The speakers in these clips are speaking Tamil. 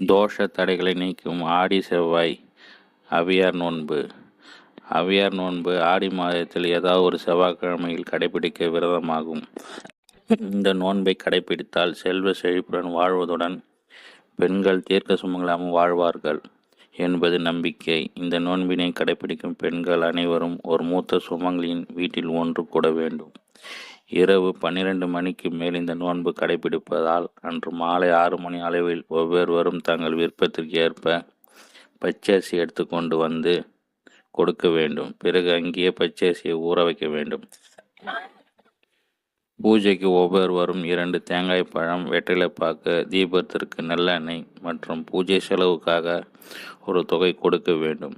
தோஷ தடைகளை நீக்கும் ஆடி செவ்வாய் அவியார் நோன்பு. அவியார் நோன்பு ஆடி மாதத்தில் ஏதாவது ஒரு செவ்வாய்க்கிழமையில் கடைபிடிக்க விரதமாகும். இந்த நோன்பை கடைபிடித்தால் செல்வ செழிப்புடன் வாழ்வதுடன் பெண்கள் தீர்க்க சுமங்களாமல் வாழ்வார்கள் என்பது நம்பிக்கை. இந்த நோன்பினை கடைபிடிக்கும் பெண்கள் அனைவரும் ஒரு மூத்த சுமங்கலியின் வீட்டில் ஒன்று கூட வேண்டும். இரவு 12 மணிக்கு மேல் இந்த நோன்பு கடைபிடிப்பதால் அன்று மாலை 6 மணி அளவில் ஒவ்வொருவரும் தங்கள் விருப்பத்திற்கு ஏற்ப பச்சரிசி எடுத்துக்கொண்டு வந்து கொடுக்க வேண்டும். பிறகு அங்கேயே பச்சரிசியை ஊற வைக்க வேண்டும். பூஜைக்கு ஒவ்வொருவரும் 2 தேங்காய் பழம், வெற்றிலைப்பாக்கு, தீபத்திற்கு நல்லெண்ணெய் மற்றும் பூஜை செலவுக்காக ஒரு தொகை கொடுக்க வேண்டும்.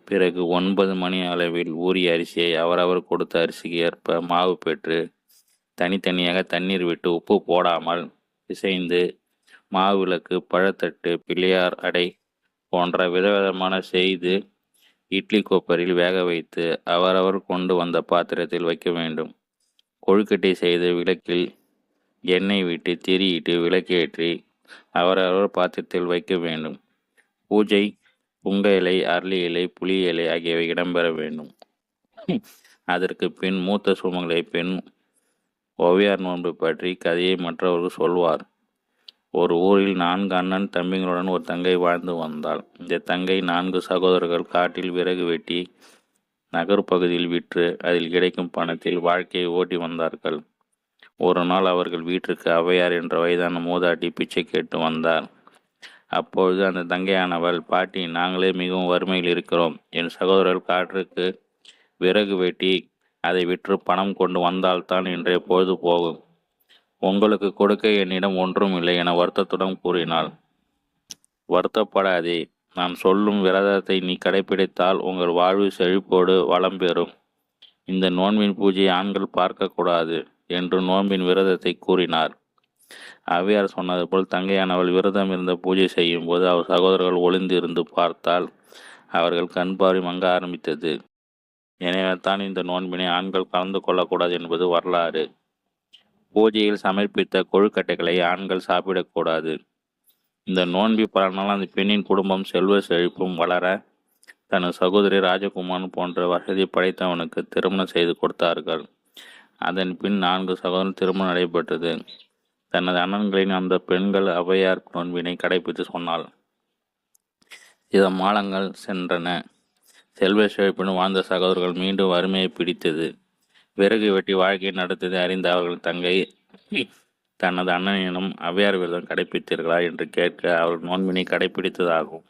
பிறகு 9 மணி அளவில் ஊறிய அரிசியை அவரவர் கொடுத்த அரிசிக்கு ஏற்ப மாவு பெற்று தனித்தனியாக தண்ணீர் விட்டு உப்பு போடாமல் பிசைந்து மாவிளக்கு, பழத்தட்டு, பிள்ளையார் அடை போன்ற விதவிதமான செய்து இட்லி கொப்பரில் வேக வைத்து அவரவர் கொண்டு வந்த பாத்திரத்தில் வைக்க வேண்டும். கொழுக்கட்டை செய்து விளக்கில் எண்ணெய் விட்டு திரியிட்டு விளக்கேற்றி அவரவர் பாத்திரத்தில் வைக்க வேண்டும். பூஜை புங்க இலை, அரளி இலை, புளி இலை ஆகியவை இடம்பெற வேண்டும். அதற்கு பின் மூத்த சுமங்களை பெண் ஓவியார் நோன்பு பற்றி கதையை மற்றவர்கள் சொல்வார். ஒரு ஊரில் 4 அண்ணன் தம்பிகளுடன் ஒரு தங்கை வாழ்ந்து வந்தாள். இந்த தங்கை 4 சகோதரர்கள் காட்டில் விறகு வெட்டி நகர்ப்பகுதியில் விற்று அதில் கிடைக்கும் பணத்தில் வாழ்க்கையை ஓட்டி வந்தார்கள். ஒரு நாள் அவர்கள் வீட்டிற்கு ஔவையார் என்ற வயதான மூதாட்டி பிச்சை கேட்டு வந்தார். அப்பொழுது அந்த தங்கையானவள், பாட்டி, நாங்களே மிகவும் வறுமையில் இருக்கிறோம். என் சகோதரர்கள் காற்றுக்கு விறகு வெட்டி அதை விற்று பணம் கொண்டு வந்தால்தான் இன்றைய பொழுது போகும். உங்களுக்கு கொடுக்க என்னிடம் ஒன்றும் இல்லை என வருத்தத்துடன் கூறினாள். வருத்தப்படாதே, நான் சொல்லும் விரதத்தை நீ கடைபிடித்தால் உங்கள் வாழ்வு செழிப்போடு வளம் பெறும். இந்த நோன்பின் பூஜையை ஆண்கள் பார்க்கக்கூடாது என்று நோன்பின் விரதத்தை கூறினார். அவ்வையார் சொன்னது போல் தங்கையானவள் விரதம் இருந்த பூஜை செய்யும் போது அவர் சகோதரர்கள் ஒளிந்து இருந்து பார்த்தால் அவர்கள் கண்பார்வை மங்க ஆரம்பித்தது. எனவே தான் இந்த நோன்பினை ஆண்கள் கலந்து கொள்ளக்கூடாது என்பது வரலாறு. பூஜையில் சமர்ப்பித்த கொழுக்கட்டைகளை ஆண்கள் சாப்பிடக்கூடாது. இந்த நோன்பி பலனால் அந்த பெண்ணின் குடும்பம் செல்வ செழிப்பும் வளர தனது சகோதரி ராஜகுமாரன் போன்ற வசதி படைத்தவனுக்கு திருமணம் செய்து கொடுத்தார்கள். அதன் பின் 4 சகோதரன் திருமணம் நடைபெற்றது. தனது அண்ணன்களின் அந்த பெண்கள் ஔவையார் நோன்பினை கடைபிடித்து சொன்னாள். சில மாதங்கள் சென்றன. செல்வ செழிப்புடன் வாழ்ந்த சகோதரர்கள் மீண்டும் வறுமையை பிடித்தது. விறகு வெட்டி வாழ்க்கையை நடத்ததை அறிந்த அவர்கள் தங்கை தனது அண்ணனிடம் ஔவையார் விரதம் கடைபிடித்தீர்களா என்று கேட்க அவர்கள் நோன்பினை கடைபிடித்ததாகும்.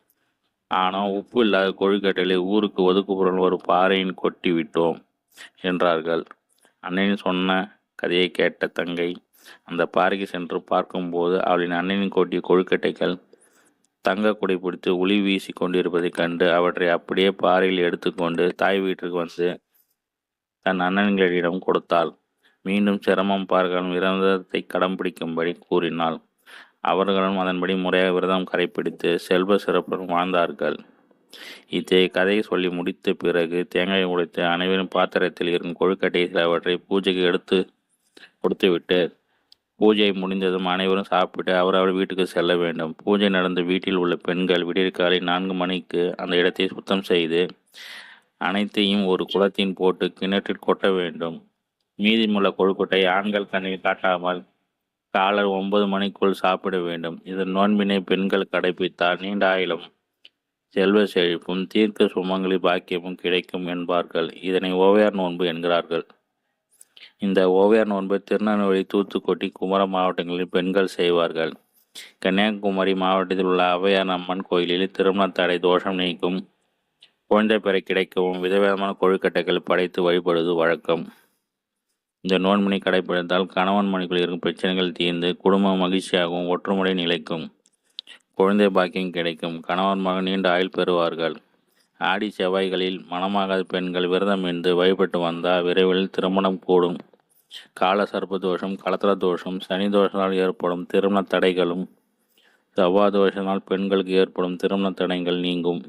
ஆனால் உப்பு இல்லாத கொழுக்கட்டைகளை ஊருக்கு ஒதுக்குப்புறம் ஒரு பாறையின் கொட்டி விட்டோம் என்றார்கள். அண்ணனின் சொன்ன கதையை கேட்ட தங்கை அந்த பாறைக்கு சென்று பார்க்கும்போது அவளின் அண்ணனின் கொட்டிய கொழுக்கட்டைகள் தங்க குடை பிடித்து ஒளி வீசி கொண்டிருப்பதைக் கண்டு அவற்றை அப்படியே பாறையில் எடுத்துக்கொண்டு தாய் வீட்டிற்கு வந்து தன் அண்ணன்களிடம் கொடுத்தாள். மீண்டும் சிரமம் பார்க்காமல் விரதத்தை கடைபிடிக்கும்படி கூறினாள். அவர்களும் அதன்படி முறையாக விரதம் கடைபிடித்து செல்வ சிறப்புடன் வாழ்ந்தார்கள். இத்தகைய கதையை சொல்லி முடித்த பிறகு தேங்காயை உடைத்து அனைவரும் பாத்திரத்தில் இருக்கும் கொழுக்கட்டை சிலவற்றை பூஜைக்கு எடுத்து கொடுத்துவிட்டு பூஜை முடிந்ததும் அனைவரும் சாப்பிட்டு அவரவர் வீட்டுக்கு செல்ல வேண்டும். பூஜை நடந்த வீட்டில் உள்ள பெண்கள் விடியற்காலை 4 மணிக்கு அந்த இடத்தை சுத்தம் செய்து அனைத்தையும் ஒரு குளத்தின் போட்டு கிணற்றில் கொட்ட வேண்டும். மீதமுள்ள கொழுக்கட்டை ஆண்கள் கண்ணில் காட்டாமல் காலை 9 மணிக்குள் சாப்பிட வேண்டும். இதன் நோன்பினை பெண்கள் கடைபிடித்தால் நீண்ட ஆயுளும் செல்வ செழிப்பும் தீர்க்க சுமங்கலி பாக்கியமும் கிடைக்கும் என்பார்கள். இதனை ஓவையார் நோன்பு என்கிறார்கள். இந்த ஓவையார் நோன்பு திருநெல்வேலி, தூத்துக்குடி, குமரம் மாவட்டங்களில் பெண்கள் செய்வார்கள். கன்னியாகுமரி மாவட்டத்தில் உள்ள ஔவையார் அம்மன் கோயிலில் திருமண தடை தோஷம் நீக்கும், குழந்தை பெற கிடைக்கவும் விதவிதமான கொழுக்கட்டைகள் படைத்து வழிபடுவது வழக்கம். இந்த நோன்பினை கடைபிடித்தால் கணவன் மனைவிக்குள் இருக்கும் பிரச்சனைகள் தீர்ந்து குடும்பம் மகிழ்ச்சியாகவும் ஒற்றுமுறை நிலைக்கும், குழந்தை பாக்கியம் கிடைக்கும், கணவன் மகன் நீண்ட ஆயுள் பெறுவார்கள். ஆடி செவ்வாய்களில் மணமாகாத பெண்கள் விரதம் இருந்து வழிபட்டு வந்தால் விரைவில் திருமணம் கூடும். கால சர்ப்ப தோஷம், கலத்திர தோஷம், சனி தோஷத்தால் ஏற்படும் திருமண தடைகளும் செவ்வாய் தோஷத்தினால் பெண்களுக்கு ஏற்படும் திருமண தடைகள் நீங்கும்.